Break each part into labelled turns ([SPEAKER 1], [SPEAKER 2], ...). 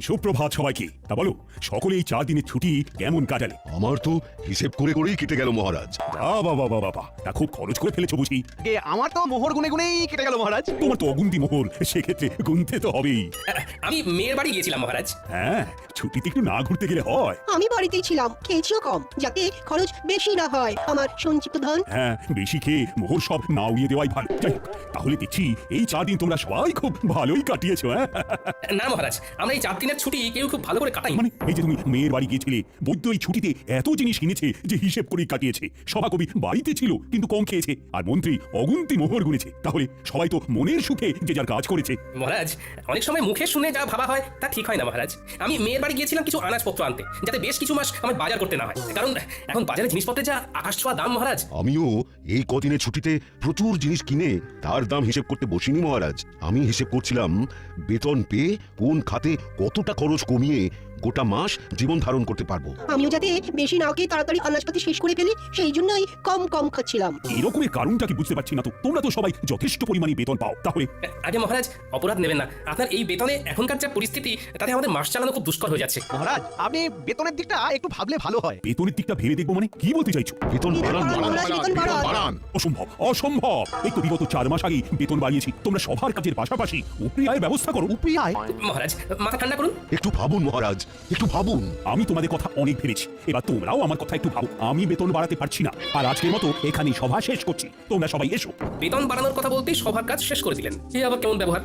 [SPEAKER 1] সুপ্রভাত সবাইকে। তা বলো, সকলে এই 4 দিনের ছুটি কেমন কাটালে?
[SPEAKER 2] আমার তো হিসেব করে করেই কেটে গেল মহারাজ।
[SPEAKER 1] বাবা, তা খুব খরচ করে ফেলেছো বুঝি?
[SPEAKER 3] আমার তো মোহর গুনে গুনেই কেটে গেল মহারাজ।
[SPEAKER 1] তোমার তো অগুন্তি মোহর, সেক্ষেত্রে গুনতে তো হবেই।
[SPEAKER 4] আমি মেয়ের বাড়ি গিয়েছিলাম মহারাজ।
[SPEAKER 1] হ্যাঁ, ছুটিতে একটু না ঘুরতে গেলে হয়?
[SPEAKER 5] আমি বাড়িতেই ছিলাম, খেয়েছিও কম, যাতে খরচ বেশি না হয় আমার সঞ্চিত ধন।
[SPEAKER 1] হ্যাঁ, বেশি খেয়ে মোহর সব না উড়িয়ে দেওয়াই ভালো। যাই হোক, তাহলে দেখছি এই 4 দিন তোমরা সবাই খুব ভালোই কাটিয়েছো। হ্যাঁ,
[SPEAKER 4] না মহারাজ, আমরা এই 4 দিনের ছুটি কেউ খুব ভালো করে কাটাই।
[SPEAKER 1] মানে এই যে তুমি মেয়ের বাড়ি গিয়েছিলে, বৈদ্য এই ছুটিতে এত জিনিস কিনেছে যে হিসেব করেই কাটিয়েছে। সভাকবি বাড়িতে ছিল কিন্তু কম খেয়েছে, আর মন্ত্রী অগুন্তি মোহর গুনেছে। তাহলে সবাই তো মনের সুখে যে যার কাজ করেছে।
[SPEAKER 4] মহারাজ, অনেক সময় মুখে শুনে যা ভাবা হয় তা ঠিক হয় না মহারাজ। আমি মেয়ের বাড়ি গিয়েছিলাম কিছু আনাজপত্র আনতে, যাতে বেশ কিছু মাস আমার বাজার করতে না হয়, কারণ এখন বাজারে জিনিসপত্রের যা আকাশ ছোঁয়া দাম মহারাজ।
[SPEAKER 2] আমিও এই কদিনের ছুটিতে প্রচুর জিনিস কিনে তার দাম হিসেব করতে বসিনি মহারাজ। আমি হিসেব করছিলাম বেতন পেয়ে কোন খাতে কতটা খরচ কমিয়ে গোটা মাস জীবন ধারণ করতে পারবো।
[SPEAKER 5] আমিও যাতে বেশি না খেয়ে তাড়াতাড়ি আনাজপাতি শেষ করে ফেলি, সেই জন্যই কম কম খাচ্ছিলাম।
[SPEAKER 1] এরকমের কারণটা কি বুঝতে পারছি না তো। তোমরা তো সবাই যথেষ্ট পরিমাণে বেতন পাও, তাহলে
[SPEAKER 4] আগে মহারাজ, অপরাধ নেবেন না। আপনার এই বেতনে এখনকার যা পরিস্থিতি, তাতে আমাদের মাস চালানো খুব দুষ্কর হয়ে যাচ্ছে।
[SPEAKER 3] মহারাজ, আপনি বেতনের দিকটা একটু ভাবলে ভালো হয়।
[SPEAKER 1] বেতনের দিকটা ভেবে দেখবো মানে কি বলতে চাইছো?
[SPEAKER 2] বেতন বাড়ান,
[SPEAKER 5] মহারাজ, বেতন বাড়ান।
[SPEAKER 1] অসম্ভব, অসম্ভব। এই তো বিগত 4 মাস আগেই বেতন বাড়িয়েছি। তোমরা সবার কাজের পাশাপাশি উপরি আয়ের ব্যবস্থা করো।
[SPEAKER 3] উপরি আয়?
[SPEAKER 4] মহারাজ, মাথা ঠান্ডা করুন।
[SPEAKER 2] একটু ভাবুন মহারাজ, একটু ভাবুন।
[SPEAKER 1] আমি তোমাদের কথা অনেক ভেবেছি, এবার তোমরাও আমার কথা একটু ভাবো। আমি বেতন বাড়াতে পারছি না, আর আজকের মতো এখানেই সভা শেষ করছি। তোমরা সবাই এসো।
[SPEAKER 4] বেতন বাড়ানোর কথা বলতেই সবার কাজ শেষ করে দিলেন। এ আবার কেমন ব্যবহার?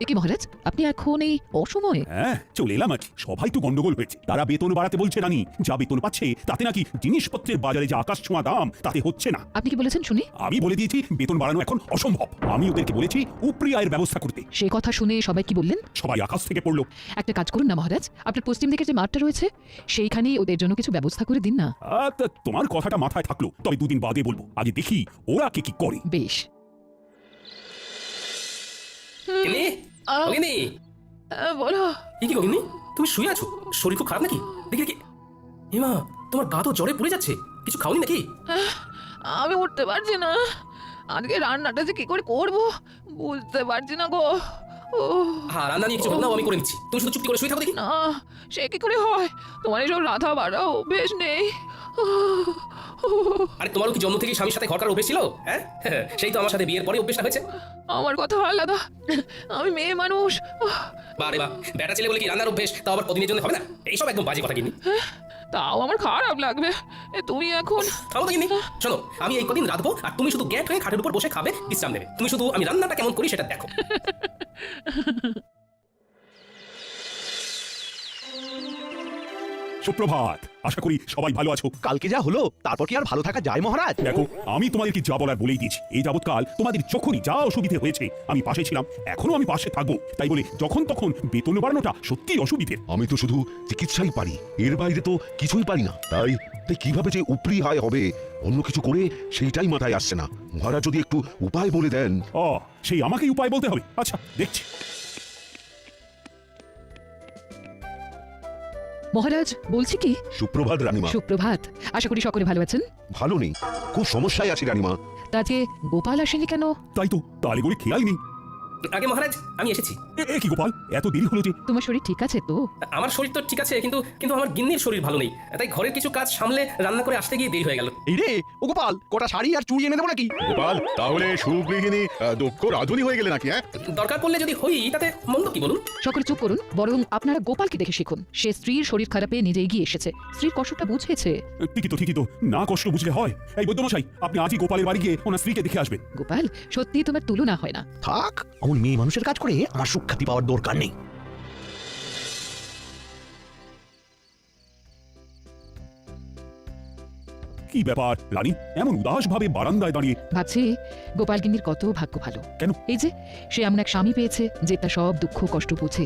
[SPEAKER 6] কি মহারাজ, আপনি এখন এই অসময়ে?
[SPEAKER 1] হ্যাঁ, চলে এলাম আর কি। সবাই তো গন্ডগোল হয়েছে। তারা বেতন বাড়াতে বলছে রানী, যা বেতন পাচ্ছে তাতে নাকি জিনিসপত্রের বাজারে যে আকাশ ছোঁয়া দাম তাতে হচ্ছে না।
[SPEAKER 6] আপনি কি বলেছেন শুনি?
[SPEAKER 1] আমি বলে দিয়েছি বেতন বাড়ানো এখন অসম্ভব। আমি ওদেরকে বলেছি উপরি আয়ের ব্যবস্থা করতে।
[SPEAKER 6] সে কথা শুনে সবাই কি বললেন?
[SPEAKER 1] সবাই আকাশ থেকে পড়লো।
[SPEAKER 6] একটা কাজ করুন না মহারাজ, আপনার পশ্চিম দিকের যে মাঠটা রয়েছে সেইখানেই ওদের জন্য কিছু ব্যবস্থা করে দিন না।
[SPEAKER 1] তা তোমার কথাটা মাথায় থাকলো, তবে 2 দিন বাদে বলবো। আগে দেখি ওরা কি করে।
[SPEAKER 6] বেশ।
[SPEAKER 4] গিন্নি, ও গিন্নি।
[SPEAKER 6] বলো।
[SPEAKER 4] এ কি গো গিন্নি, তুমি শুয়ে আছো? শরীর খুব খারাপ নাকি? দেখি দেখি। হেমা, তোমার গা তো জ্বরে পুড়ে যাচ্ছে। কিছু খাওনি নাকি?
[SPEAKER 6] আমি উঠতে পারছি না, আজকে রান্নাটা যে কি করে করবো বুঝতে পারছি না গো।
[SPEAKER 4] হ্যাঁ, রান্না নিয়ে কিছু ভাবনা আমি করে নিচ্ছি। তুমি শুধু চুপটি করে শুয়ে থাকো দেখি।
[SPEAKER 6] না, সে কি করে হয়? তোমার এসব রাধা বাড়া অভ্যেস নেই।
[SPEAKER 4] আরে তোমারও কি জন্ম থেকে স্বামীর সাথে ঘর করার অভ্যেস ছিল? হ্যাঁ, সেই তো আমার সাথে বিয়ের পরে অভ্যেসটা হয়েছে।
[SPEAKER 6] আমার কথা আলাদা, আমি মেয়ে মানুষ।
[SPEAKER 4] বারে বা, বেটা ছেলে বলে কি রান্নার অভ্যেস, তাও আবার কদিনের জন্য হবে না? এইসব একদম বাজে কথা গিন্নি।
[SPEAKER 6] তাও আমার খারাপ লাগবে। তুমি এখন
[SPEAKER 4] খাও তো গিন্নি। শোনো, আমি এই কদিন রাঁধবো আর তুমি শুধু গ্যাট হয়ে খাটের উপর বসে খাবে, বিশ্রাম নেবে। তুমি শুধু আমি রান্নাটা কেমন করি সেটা দেখো।
[SPEAKER 1] সুপ্রভাত, আশা করি সবাই ভালো আছো।
[SPEAKER 3] কালকে যা হলো তারপর কি আর ভালো থাকা যায় মহারাজ?
[SPEAKER 1] দেখো, আমি তোমাদেরকে যা বলার বলেই দিয়েছি। এই যাবৎকাল তোমাদের যখনই যা অসুবিধে হয়েছে আমি পাশে ছিলাম, এখনো আমি পাশে থাকবো। তাই বলে যখন তখন বেতন বাড়ানোটা সত্যি অসুবিধে।
[SPEAKER 2] আমি তো শুধু চিকিৎসাই পারি, এর বাইরে তো কিছুই পারি না। তাই কিভাবে যে উপরি আয় হবে অন্য কিছু করে সেইটাই মাথায় আসছে না। মহারাজ যদি একটু উপায় বলে দেন।
[SPEAKER 1] সেই আমাকেই উপায় বলতে হবে? আচ্ছা, দেখছি।
[SPEAKER 6] মহারাজ, বলছি কি?
[SPEAKER 2] সুপ্রভাত রানীমা।
[SPEAKER 6] সুপ্রভাত। আশা করি সকলে ভালো আছেন।
[SPEAKER 2] ভালো নেই, খুব সমস্যায় আছি রানীমা।
[SPEAKER 6] তা আজকে গোপাল আসেনি কেন?
[SPEAKER 1] তাই তো, তালে করে খেয়াল নেই।
[SPEAKER 4] আগে মহারাজ, আমি এসেছি।
[SPEAKER 1] এ কি গোপাল, এত দেরি হলো যে?
[SPEAKER 6] তোমার শরীর ঠিক আছে তো?
[SPEAKER 4] আমার শরীর তো ঠিক আছে, কিন্তু কিন্তু আমার গিন্নির শরীর ভালো নেই। তাই ঘরের কিছু কাজ সামলে রান্না করে আসতে গিয়ে দেরি হয়ে গেল।
[SPEAKER 3] এই রে ও গোপাল, কটা শাড়ি আর চুড়ি এনে দেবো নাকি?
[SPEAKER 7] গোপাল, তাহলে সুগৃহিণী দক্ষ রাধুনী হয়ে গেলে নাকি? হ্যাঁ,
[SPEAKER 4] দরকার পড়লে যদি হই তাতে মন্দ কি বলুন?
[SPEAKER 6] সকলে চুপ করুন, বরং আপনারা গোপালকে দেখে শিখুন। সে স্ত্রীর শরীর খারাপে নিজে এগিয়ে এসেছে, স্ত্রীর কষ্টটা বুঝেছে।
[SPEAKER 1] ঠিকই তো, না কষ্ট বুঝলে হয়। এই বৈদ্যমশাই, আপনি আজই গোপালের বাড়ি গিয়ে ওনার স্ত্রীকে দেখে আসবেন।
[SPEAKER 6] গোপাল, সত্যি তোমার তুলনা হয় না।
[SPEAKER 3] থাক, অমন মেয়ে মানুষের কাজ করে আমার সুখ্যাতি পাওয়ার দরকার নেই।
[SPEAKER 1] কি ব্যাপার রানী, এমন উদাস ভাবে বারান্দায় দাঁড়িয়ে?
[SPEAKER 6] ভাবছি গোপাল গিন্নির কত ভাগ্য ভালো।
[SPEAKER 1] কেন?
[SPEAKER 6] এই যে সে এমন এক স্বামী পেয়েছে যে তার সব দুঃখ কষ্ট বোঝে।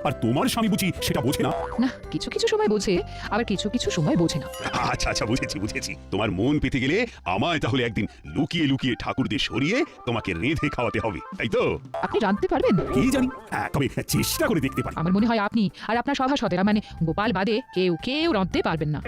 [SPEAKER 1] আর তোমার স্বামী বুঝি সেটা বোঝে না?
[SPEAKER 6] না, কিছু কিছু সময় বোঝে, আবার কিছু কিছু সময় বোঝে না।
[SPEAKER 1] আচ্ছা, বুঝেছি। তোমার মন পেতে গেলে আমায় তাহলে একদিন লুকিয়ে লুকিয়ে ঠাকুরদের সরিয়ে তোমাকে রেঁধে খাওয়াতে হবে, তাই তো?
[SPEAKER 6] আপনি রাঁধতে পারবেন?
[SPEAKER 1] কি জানি, তবে চেষ্টা করে দেখতে পারি।
[SPEAKER 6] আমার মনে হয় আপনি আর আপনার সভাসদেরা, মানে গোপাল বাদে কেউ রাঁধতে পারবেন না।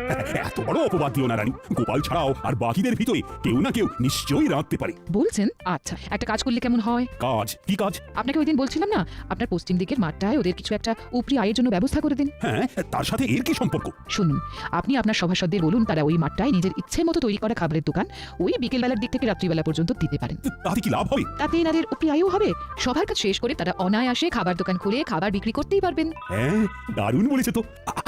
[SPEAKER 1] এত বড় অপবাদ দিও না রানী। গোপাল গোপাল ছাড়াও আর বাকিদের ভিতরে কেউ না কেউ নিশ্চয়ই রাঁধতে পারে।
[SPEAKER 6] বলছেন? আচ্ছা, একটা কাজ করলে কেমন হয়?
[SPEAKER 1] কাজ? কি কাজ?
[SPEAKER 6] আপনাকে ওই দিন বলছিলাম না, আপনার পশ্চিম দিকের মাঠটায় ওদের কিছু একটা উপরি আয়ের জন্য ব্যবস্থা করে দিন।
[SPEAKER 1] হ্যাঁ, তার সাথে এর কি সম্পর্ক?
[SPEAKER 6] শুনুন, আপনি আপনার সভাসদদের বলুন তারা ওই মাঠটায় নিজের ইচ্ছে মতো তৈরি করা খাবারের দোকান ওই বিকেলবেলার দিক থেকে রাত্রিবেলা পর্যন্ত দিতে পারেন।
[SPEAKER 1] তাতে কি লাভ হবে?
[SPEAKER 6] তাতে এনাদের উপরি আয়ও হবে, সবার কাজ শেষ করে তারা অনায়াসে খাবার দোকান খুলে খাবার বিক্রি করতেই পারবেন।
[SPEAKER 1] হ্যাঁ, দারুণ বলেছে তো।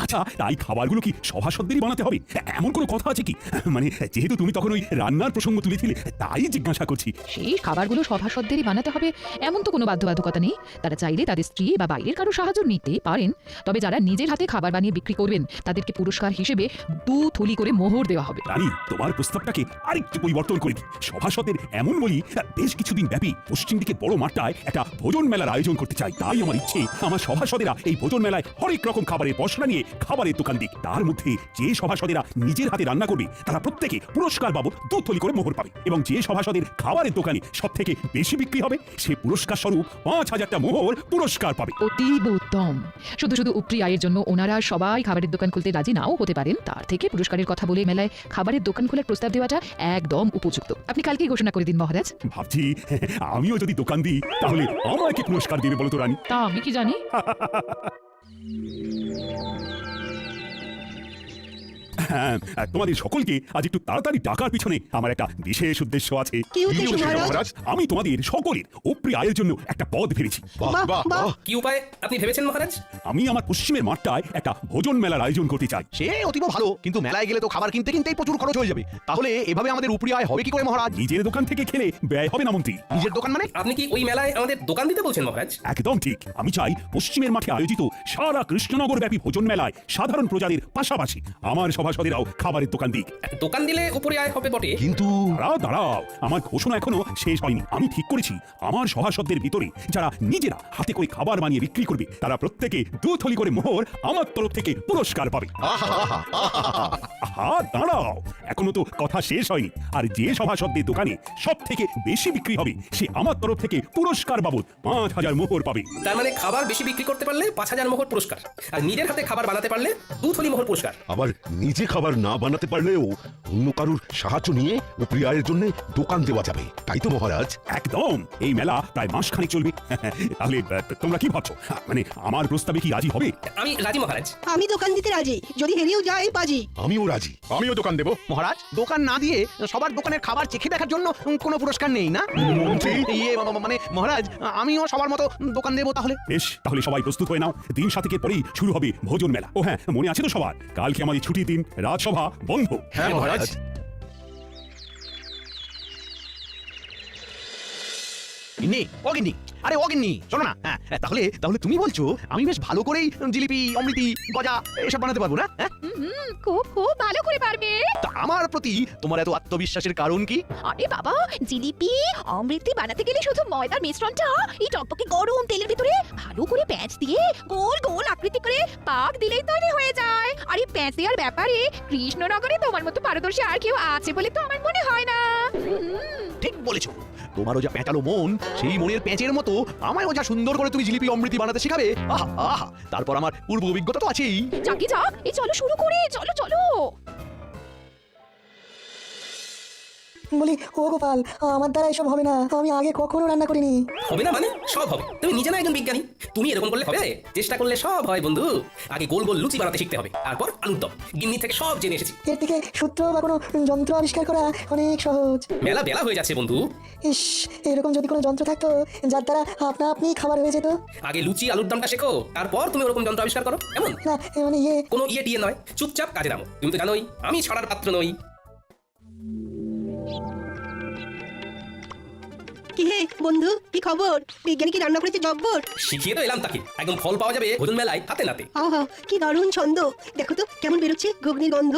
[SPEAKER 1] আচ্ছা, তাই খাবারগুলো কি সভাসদেরই বানাতে হবে? এমন কোনো কথা আছে কি? মানে যেহেতু তুমি তখন ওই রান্নার প্রসঙ্গ তুলেছিলে, তাই জিজ্ঞাসা করছি।
[SPEAKER 6] সেই খাবারগুলো সভাসদেরই বানাতে হবে এমন তো কোনো বাধ্যবাধকতা নেই। তারা চাইলে তাদের স্ত্রী বা বাইরের কারো সাহায্য নিতে পারেন। তবে যারা নিজের হাতে খাবার বানিয়ে বিক্রি করবেন তাদেরকে পুরস্কার হিসেবে 2 থলি করে মোহর দেওয়া হবে।
[SPEAKER 1] রানী, তোমার প্রস্তাবটাকে আরেকটু পরিবর্তন করে দিই। সভাসদের এমন বলি, বেশ কিছুদিন ব্যাপী পশ্চিম দিকে বড় মাঠটায় একটা ভোজন মেলার আয়োজন করতে চাই। তাই আমার ইচ্ছে, আমার সভাসদেরা এই ভোজন মেলায় হরেক রকম খাবারের পসরা নিয়ে খাবারের দোকান দিক। তার মধ্যে যে সভাসদেরা নিজের হাতে রান্না করবে তারা প্রত্যেকে পুরস্কার বাবদ 2 থলি করে মোহর পাবে, এবং যে সভাসদের খাবারের দোকানে সব থেকে বেশি বিক্রি হবে সে পুরস্কার স্বরূপ 5000টা মোহর পুরস্কার পাবে।
[SPEAKER 6] অতীব উত্তম। শুধু শুধু উপরি আয়ের জন্য ওনারা সবাই খাবারের দোকান খুলতে রাজি নাও হতে পারেন, তার থেকে পুরস্কারের কথা বলে মেলায় খাবারের দোকান খোলার প্রস্তাব দেওয়াটা একদম উপযুক্ত। আপনি কালকেই ঘোষণা করে দিন মহারাজ।
[SPEAKER 1] ভাবছি আমিও যদি দোকান দিই তাহলে আমাকে পুরস্কার দেবে বলো তো রানী।
[SPEAKER 6] তা আমি কি জানি।
[SPEAKER 1] হ্যাঁ, তোমাদের সকলকে আজ একটু তাড়াতাড়ি ডাকার পিছনে আমার একটা বিশেষ উদ্দেশ্য আছে।
[SPEAKER 5] কি উদ্দেশ্য মহারাজ?
[SPEAKER 1] আমি তোমাদের সকলের উপরি আয়ের জন্য একটা পদ ভেবেছি।
[SPEAKER 5] বাহ বাহ,
[SPEAKER 4] কি উপায় আপনি ভেবেছেন মহারাজ?
[SPEAKER 1] আমি আমার পশ্চিমের মাঠটায় একটা ভোজন মেলার আয়োজন করতে চাই।
[SPEAKER 3] সে অতীব ভালো, কিন্তু মেলায় গেলে তো খাবার কিনতে কিনতেই প্রচুর খরচ হয়ে যাবে। তাহলে এভাবে আমাদের উপরি আয় হবে কি করে মহারাজ?
[SPEAKER 1] নিজের দোকান থেকে খেলে ব্যয় হবে না মন্ত্রী।
[SPEAKER 3] নিজের দোকান মানে?
[SPEAKER 4] আপনি কি ওই মেলায় আমাদের দোকান দিতে বলছেন মহারাজ?
[SPEAKER 1] একদম ঠিক। আমি চাই পশ্চিমের মাঠে আয়োজিত সারা কৃষ্ণনগর ব্যাপী ভোজন মেলায় সাধারণ প্রজাদের পাশাপাশি আমার সভাসদেরাও খাবারের দোকান দিক।
[SPEAKER 4] দোকান দিলে উপরে আয় হবে বটে,
[SPEAKER 2] কিন্তু
[SPEAKER 1] দাঁড়াও দাঁড়াও, আমার ঘোষণা এখনো শেষ হয়নি। আমি ঠিক করেছি আমার সভাসদদের ভিতরে যারা নিজেরা হাতে করে খাবার বানিয়ে বিক্রি করবে তারা প্রত্যেকে 2 থলি করে মোহর আমার তরফ থেকে পুরস্কার পাবে। আহা, দাঁড়াও, এখনো তো কথা শেষ হয়নি। আর যে সভাসদদের দোকানে সব থেকে বেশি বিক্রি হবে সে আমার তরফ থেকে পুরস্কার বাবদ 5000 মোহর পাবে।
[SPEAKER 4] তার মানে খাবার বেশি বিক্রি করতে পারলে 5000 মোহর পুরস্কার, আর নিজের হাতে খাবার বানাতে পারলে 2 থলি মোহর পুরস্কার।
[SPEAKER 2] আবার নিজে খাবার না বানাতে পারলেও অন্য কারুর সাহায্য নিয়ে উপরি আয়ের জন্য দোকান দেওয়া যাবে, তাই তো মহারাজ?
[SPEAKER 1] একদম। এই মেলা প্রায় মাসখানেক চলবে। তাহলে তোমরা কি ভাবছো? মানে আমার প্রস্তাবে কি রাজি হবে?
[SPEAKER 4] আমি রাজি মহারাজ।
[SPEAKER 5] আমি দোকান দিতে রাজি, যদি হেরেও যায় বাজি।
[SPEAKER 2] আমিও রাজি।
[SPEAKER 7] আমিও দোকান দেবো।
[SPEAKER 3] মহারাজ, দোকান না দিয়ে সবার দোকানের খাবার চেখে দেখার জন্য কোনো পুরস্কার নেই না? মানে মহারাজ, আমিও সবার মতো দোকান দেবো তাহলে।
[SPEAKER 1] বেশ, তাহলে সবাই প্রস্তুত হয়ে নাও। দিন 7 পরেই শুরু হবে ভোজন মেলা। ও হ্যাঁ, মনে আছে তো সবার, কালকে আমাদের ছুটির দিন, রাজসভা বন্ধ।
[SPEAKER 7] হ্যাঁ মহারাজ।
[SPEAKER 3] গিন্নি, ও গিন্নি, আরে ও গিন্নি, শোনো না। হ্যাঁ, তাহলে তুমি বলছো আমি বেশ ভালো করেই জিলিপি, অমৃতি, গজা এসব বানাতে পারবো না? হ্যাঁ,
[SPEAKER 6] খুব খুব ভালো করে পারবে।
[SPEAKER 3] তা আমার প্রতি তোমার এত আত্মবিশ্বাসের কারণ কি?
[SPEAKER 8] আরে বাবা, জিলিপি অমৃতি বানাতে গেলে শুধু ময়দার মিশ্রণটা এই টকটকে গরম তেলের ভিতরে ভালো করে প্যাঁচ দিয়ে গোল গোল আকৃতি করে পাক দিলেই তৈরি হয়ে যায়। আর এই প্যাঁচ দেওয়ার ব্যাপারে কৃষ্ণনগরে তোমার মতো পারদর্শী আর কেউ আছে বলে তো আমার মনে হয় না।
[SPEAKER 3] ঠিক বলেছো। তোমারও যা প্যাঁচালো মন, সেই মনের প্যাঁচের মতো আমায়ও যা সুন্দর করে তুমি জিলিপি অমৃতি বানাতে শেখাবে। আহা আহা, তারপর আমার পূর্ব অভিজ্ঞতা তো আছেই।
[SPEAKER 8] যাকে যাক, এই চলো শুরু করে, চলো চলো।
[SPEAKER 9] বলি, ও গোপাল, আমার দ্বারা এসব হবে না। আমি আগে কখনো রান্না করিনি।
[SPEAKER 4] হবে না মানে? সব হবে। তুমি নিজে না একজন বিজ্ঞানী, তুমি এরকম করলে হবে? চেষ্টা করলে সব হয় বন্ধু। আগে গোল গোল লুচি বানাতে শিখতে হবে, তারপর আলুর দম। গিন্নি থেকে সব জেনে এসেছি।
[SPEAKER 9] এর থেকে সূত্র বা কোনো যন্ত্র আবিষ্কার করা অনেক সহজ।
[SPEAKER 4] বেলা বেলা হয়ে যাচ্ছে বন্ধু।
[SPEAKER 9] ইস, এরকম যদি কোনো যন্ত্র থাকতো যার দ্বারা আপনা আপনি খাবার হয়ে যেত।
[SPEAKER 4] আগে লুচি আলুর দমটা শেখো, তারপর তুমি ওরকম যন্ত্র আবিষ্কার করো। এমন
[SPEAKER 9] না, মানে
[SPEAKER 4] কোনো টিয়ে নয়, চুপচাপ কাজে নামো। তুমি তো জানোই আমি ছড়ার পাত্র নই।
[SPEAKER 5] কি হে বন্ধু, কি খবর? বিজ্ঞানী কি রান্না করেছে জব্বর?
[SPEAKER 4] শিখিয়ে তো এলাম তাকে, একদম ফল পাওয়া যাবে ভোজন মেলায় হাতে নাতে।
[SPEAKER 5] আহা, কি দারুণ ছন্দ! দেখো তো কেমন বেরোচ্ছে ঘুগনির গন্ধ।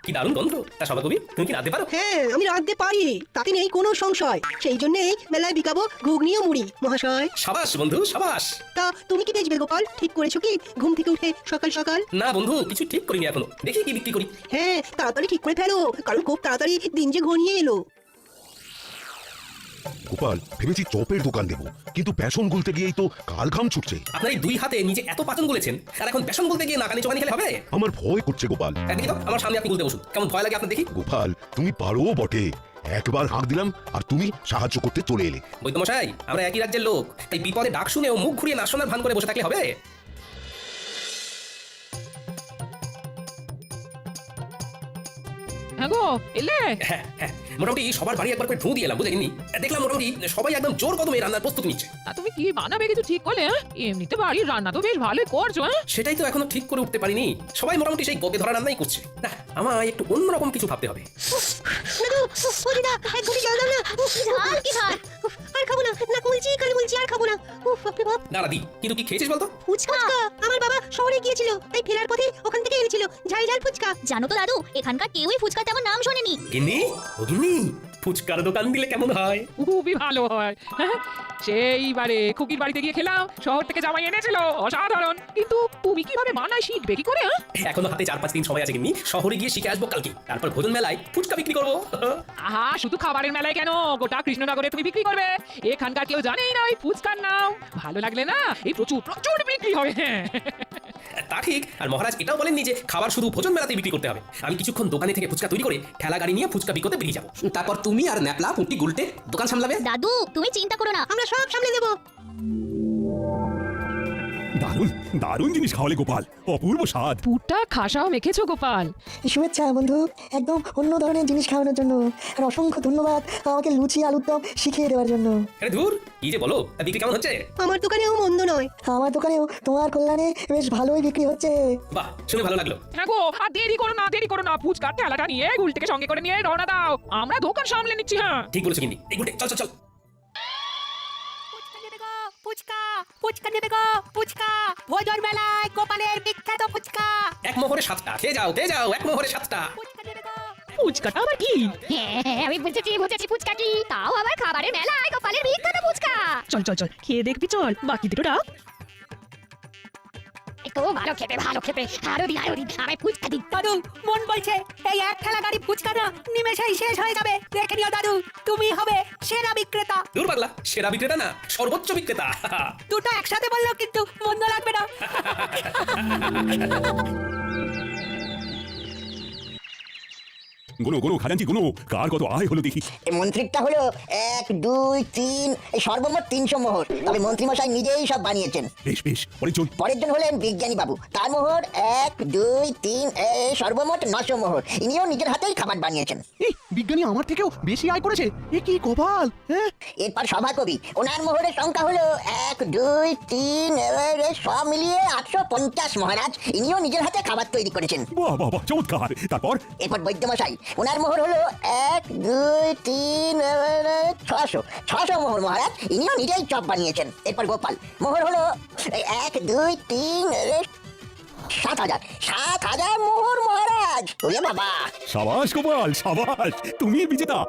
[SPEAKER 4] কি দারুণ গন্ধ। তা সভাকবি, তুমি কি রাঁধতে পারো?
[SPEAKER 5] হ্যাঁ, আমি রাঁধতে পারি, তাতে নেই কোনো সংশয়। সেই জন্যই মেলায় বিকাবো ঘুগনি ও মুড়ি মহাশয়।
[SPEAKER 4] সাবাস বন্ধু, সাবাস।
[SPEAKER 5] তা তুমি কি বেচবে গোপাল? ঠিক করেছো কি ঘুম থেকে উঠে সকাল সকাল?
[SPEAKER 4] না বন্ধু, কিছু ঠিক করিনি এখনো, দেখি কি বিক্রি করি।
[SPEAKER 5] হ্যাঁ, তাড়াতাড়ি ঠিক করে ফেলো, কারণ খুব তাড়াতাড়ি দিন যে ঘনিয়ে এলো।
[SPEAKER 2] গোপাল ভেবেছি চপের দোকান দেবো, কিন্তু বেসন গুলতে গিয়েই তো কাল ঘাম ছুটছে।
[SPEAKER 4] আপনার এই দুই হাতে নিজে এত পাচন গুলেছেন আর এখন বেসন বলতে গিয়ে নাকানি চোখানি খেলে হবে?
[SPEAKER 2] আমার ভয় করছে গোপাল।
[SPEAKER 4] দেখি তো আমার সামনে আপনি বলতে বসুন, কেমন ভয় লাগে আপনার দেখি।
[SPEAKER 2] গোপাল তুমি পারো বটে, একবার হাঁক দিলাম আর তুমি সাহায্য করতে চলে এলে।
[SPEAKER 4] বৈদ্যমশাই, আমরা একই রাজ্যের লোক, তাই বিপদে ডাক শুনেও মুখ ঘুরিয়ে না শোনার ভান করে বসে থাকলে হবে?
[SPEAKER 6] হ্যাঁ গো, এলে?
[SPEAKER 4] হ্যাঁ হ্যাঁ, মোটামুটি সবার বাড়ি একবার করে ঢু দিয়ে এলাম, বুঝেননি? দেখলাম মোটামুটি সবাই একদম জোর কদমে রান্নার প্রস্তুতি নিচ্ছে।
[SPEAKER 6] তা তুমি কি বানাবে কিছু ঠিক করলে? হ্যাঁ? এমনিতে বাড়ির রান্না তো বেশ ভালোই করছো। হ্যাঁ,
[SPEAKER 4] সেটাই তো এখনো ঠিক করে উঠতে পারিনি। সবাই মোটামুটি সেই গপে ধরা রান্নাই করছে। না, আমায় একটু অন্যরকম কিছু ভাবতে হবে।
[SPEAKER 5] দিদা এক ঘুরি জল দাও না।
[SPEAKER 8] ঝাল কি ঝাল?
[SPEAKER 5] আর খাবো না, না বলছি আর খাবো না। বাপরে বাপ।
[SPEAKER 4] না দি, কিন্তু কি খেয়েছিস বলতো?
[SPEAKER 5] ফুচকা। আমার বাবা শহরে গিয়েছিল, তাই ফেরার পথে ওখান থেকে এনেছিল ঝাল ঝাল ফুচকা।
[SPEAKER 8] জানো তো দাদু, এখানকার কেউই ফুচকা তেমন নাম শোনেনি।
[SPEAKER 4] গিন্নি, ও গিন্নি, ফুচকার দোকান দিলে কেমন হয়?
[SPEAKER 6] খুবই ভালো হয়। হ্যাঁ, সেইবারে খুকির বাড়িতে গিয়ে খেলাম, শহর থেকে জামাই এনেছিল, অসাধারণ। কিন্তু তুমি কিভাবে বানাই শিখবে কি করে? হ্যাঁ,
[SPEAKER 4] এখনো হাতে 4-5 দিন সময় আছে গিন্নি, শহরে গিয়ে শিখে আসবো কালকে। তারপর ভোজন মেলায় ফুচকা বিক্রি করবো।
[SPEAKER 6] আহা, শুধু খাবারের মেলায় কেন, গোটা কৃষ্ণনগরে তুমি বিক্রি করবে। এখানকার কেউ জানেই না ওই ফুচকার নাম। ভালো লাগলে না, এই প্রচুর প্রচুর বিক্রি হবে। হ্যাঁ,
[SPEAKER 4] তা ঠিক। আর মহারাজ এটাও বলেননি যে খাবার শুধু ভোজন মেলাতেই বিক্রি করতে হবে। আমি কিছুক্ষণ দোকানে থেকে ফুচকা তৈরি করে ঠেলা গাড়ি নিয়ে ফুচকা বিক্রি করতে বেরিয়ে যাবো। তারপর তুমি আর ন্যাপলা পুঁটি গুলটে দোকান সামলাবে।
[SPEAKER 8] দাদু, তুমি চিন্তা করো না,
[SPEAKER 5] আমরা সব সামলে দেবো।
[SPEAKER 1] দারুণ দারুণ জিনিস খাওয়ালে গোপাল, অপূর্ব স্বাদ।
[SPEAKER 6] পুরটা খাসাও মেখেছো গোপাল।
[SPEAKER 9] শুভেচ্ছা বন্ধু, একদম অন্য ধরনের জিনিস খাওয়ানোর জন্য। আর অসংখ্য ধন্যবাদ আমাকে লুচি আলুর দম শিখিয়ে দেওয়ার জন্য।
[SPEAKER 4] আরে ধুর, কি যে বলো, তা বিক্রি কেমন হচ্ছে?
[SPEAKER 5] আমার দোকানেও মন্দ নয়।
[SPEAKER 9] আমার দোকানেও তোমার কল্যাণে বেশ ভালোই বিক্রি হচ্ছে।
[SPEAKER 4] বাহ, শুনে ভালো লাগলো।
[SPEAKER 6] হ্যাঁ গো, আর দেরি করো না, ফুচকার ঠেলাটা নিয়ে গুলটিকে সঙ্গে করে নিয়ে রওনা দাও। আমরা দোকান সামলে নিচ্ছি। হ্যাঁ,
[SPEAKER 4] ঠিক বলেছো গিন্নি। এই গুলটে, চল চল চল।
[SPEAKER 10] ফুচকা নেবে গো, ফুচকা ভোজন মেলায় গোপালের বিখ্যাত ফুচকা।
[SPEAKER 4] এক মোহরে 7টা, খেয়ে যাও এক মোহরে 7টা।
[SPEAKER 10] ফুচকা নেবে গো।
[SPEAKER 6] ফুচকাটা আবার কি?
[SPEAKER 8] হ্যাঁ, আমি বুঝেছি ফুচকা কি, তাও আবার খাবারের মেলায় গোপালের বিখ্যাত ফুচকা।
[SPEAKER 10] চল খেয়ে দেখবি, চল বাকি দুটোটা।
[SPEAKER 8] একটু ভালো খেতে, আরো দিন আমায় ফুচকা দিন।
[SPEAKER 10] দাদু, মন বলছে এই এক ঠেলা গাড়ি ফুচকা না নিমেষেই শেষ হয়ে যাবে। দেখে নিও দাদু, তুমি হবে সেরা বিক্রেতা।
[SPEAKER 4] দূর পাগলা, সেরা বিক্রেতা না, সর্বোচ্চ বিক্রেতা।
[SPEAKER 10] দুটো একসাথে বললেও কিন্তু মন্দ লাগবে না।
[SPEAKER 1] গুনো খাজাঞ্চি গুনো, কার কত আয় হলো দেখি।
[SPEAKER 11] মন্ত্রীটা হলো 1, 2, 3, এই সর্বমোট 300 মোহর। তবে মন্ত্রী মশাই নিজেই সব বানিয়েছেন।
[SPEAKER 1] বেশ পরে চল।
[SPEAKER 11] পরের জন হলেন বিজ্ঞানী বাবু, তার মোহর 1, 2, 3, এই সর্বমোট 900 মোহর। ইনিও নিজের হাতেই খাবার বানিয়েছেন।
[SPEAKER 3] এই বিজ্ঞানী আমার থেকেও বেশি আয় করেছে, এ কি গোপাল। হ্যাঁ,
[SPEAKER 11] এরপর সভাকবি, ওনার মোহরের সংখ্যা হলো 1, 2, 3, সব মিলিয়ে 850 মহারাজ। ইনিও নিজের হাতে খাবার তৈরি করেছেন।
[SPEAKER 1] বাহ চমৎকার। তারপর
[SPEAKER 11] এরপর বৈদ্যমশাই, ওনার মোহর হলো 1, 2, 3, 600 মোহর মহারাজ। ইনিও নিজেই চপ বানিয়েছেন। এরপর গোপাল, মোহর হলো 1, 2, 3, 7,000 মোহর মহারাজ। ওরে বাবা!
[SPEAKER 1] সাবাস গোপাল, সাবাস, তুমি বিজেতা।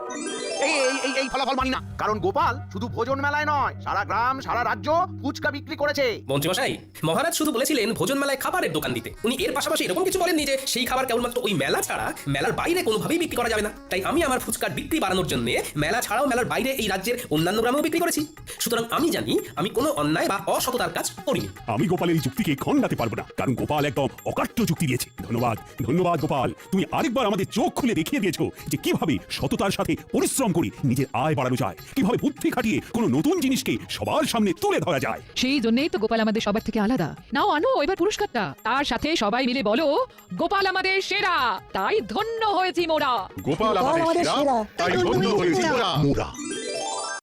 [SPEAKER 3] এই ফলাফল মানি না, কারণ গোপাল শুধু ভোজন মেলায় নয়, সারা গ্রাম সারা রাজ্য ফুচকা বিক্রি করেছে।
[SPEAKER 4] মন্ত্রীমশাই, মহারাজ শুধু বলেছিলেন ভোজন মেলায় খাবারের দোকান দিতে। উনি এর পাশাপাশি এরকম কিছু বলেননি যে সেই খাবার কেবলমাত্র ওই মেলা ছাড়া মেলার বাইরে কোনোভাবেই বিক্রি করা যাবে না। তাই আমি আমার ফুচকার বিক্রি বাড়ানোর জন্য মেলা ছাড়াও মেলার বাইরে এই রাজ্যের অন্যান্য গ্রামেও বিক্রি করেছি। সুতরাং আমি জানি আমি কোনো অন্যায় বা অসততার কাজ করিনি।
[SPEAKER 1] আমি গোপালের এই যুক্তিকে খণ্ডাতে পারবো না, কারণ গোপাল একদম অকাট্য যুক্তি দিয়েছে। ধন্যবাদ গোপাল, তুমি আরেকবার আমাদের চোখ খুলে দেখিয়ে দিয়েছো যে কিভাবে সততার সাথে পরিশ্রম করে নিজের আয় বাড়ানো যায়, কিভাবে বুদ্ধি খাটিয়ে কোনো নতুন জিনিসকে সবার সামনে তুলে ধরা যায়।
[SPEAKER 6] সেই জন্যই তো গোপাল আমাদের সবার থেকে আলাদা। নাও আনো এবার পুরস্কারটা, তার সাথে সবাই মিলে বলো গোপাল আমাদের সেরা, তাই ধন্য হয়েছি মোরা।
[SPEAKER 7] গোপাল আমাদের সেরা, তাই ধন্য হয়েছি মোরা।